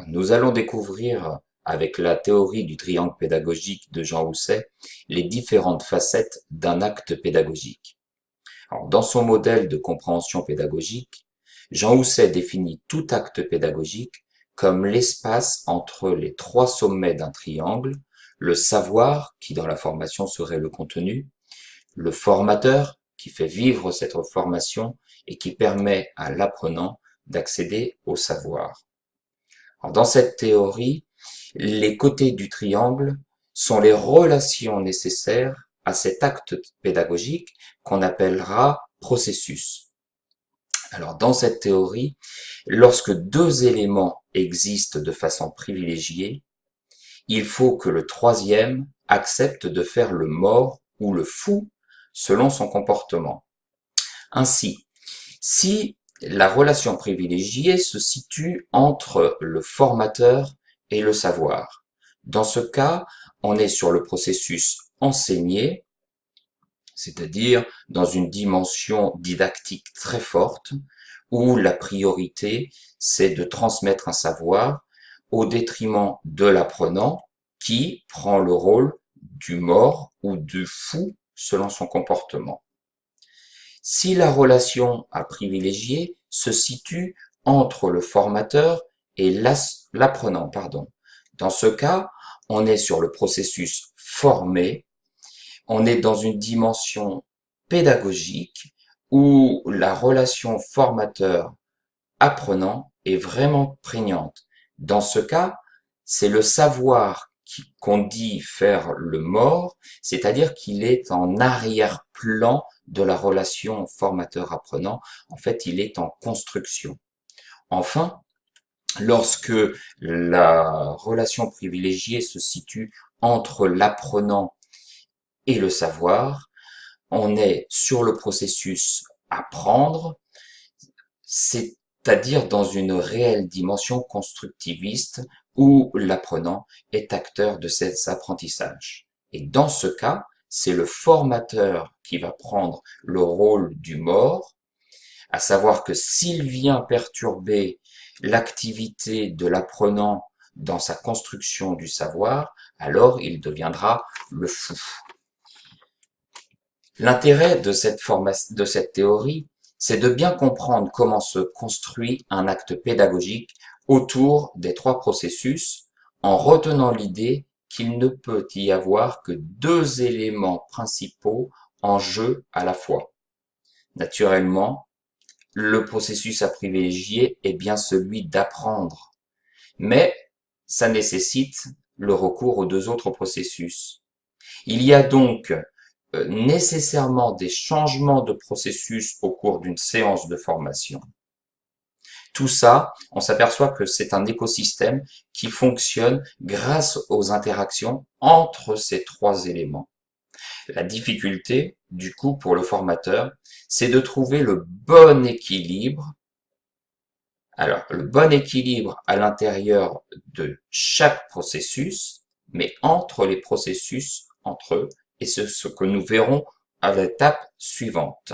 Nous allons découvrir, avec la théorie du triangle pédagogique de Jean Housset, les différentes facettes d'un acte pédagogique. Alors, dans son modèle de compréhension pédagogique, Jean Housset définit tout acte pédagogique comme l'espace entre les trois sommets d'un triangle, le savoir, qui dans la formation serait le contenu, le formateur, qui fait vivre cette formation et qui permet à l'apprenant d'accéder au savoir. Alors, dans cette théorie, les côtés du triangle sont les relations nécessaires à cet acte pédagogique qu'on appellera processus. Alors, dans cette théorie, lorsque deux éléments existent de façon privilégiée, il faut que le troisième accepte de faire le mort ou le fou selon son comportement. Ainsi, si la relation privilégiée se situe entre le formateur et le savoir. Dans ce cas, on est sur le processus enseigné, c'est-à-dire dans une dimension didactique très forte, où la priorité, c'est de transmettre un savoir au détriment de l'apprenant qui prend le rôle du mort ou du fou selon son comportement. Si la relation à privilégier se situe entre le formateur et l'apprenant, Dans ce cas, on est sur le processus formé, on est dans une dimension pédagogique où la relation formateur-apprenant est vraiment prégnante. Dans ce cas, c'est le savoir qu'on dit faire le mort, c'est-à-dire qu'il est en arrière-plan de la relation formateur-apprenant. En fait, il est en construction. Enfin, lorsque la relation privilégiée se situe entre l'apprenant et le savoir, on est sur le processus apprendre, c'est-à-dire dans une réelle dimension constructiviste où l'apprenant est acteur de ces apprentissages. Et dans ce cas, c'est le formateur qui va prendre le rôle du mort, à savoir que s'il vient perturber l'activité de l'apprenant dans sa construction du savoir, alors il deviendra le fou. L'intérêt de cette théorie, c'est de bien comprendre comment se construit un acte pédagogique autour des trois processus, en retenant l'idée qu'il ne peut y avoir que deux éléments principaux en jeu à la fois. Naturellement, le processus à privilégier est bien celui d'apprendre, mais ça nécessite le recours aux deux autres processus. Il y a donc nécessairement des changements de processus au cours d'une séance de formation. Tout ça, on s'aperçoit que c'est un écosystème qui fonctionne grâce aux interactions entre ces trois éléments. La difficulté, du coup, pour le formateur, c'est de trouver le bon équilibre. Alors, le bon équilibre à l'intérieur de chaque processus, mais entre les processus entre eux, et c'est ce que nous verrons à l'étape suivante.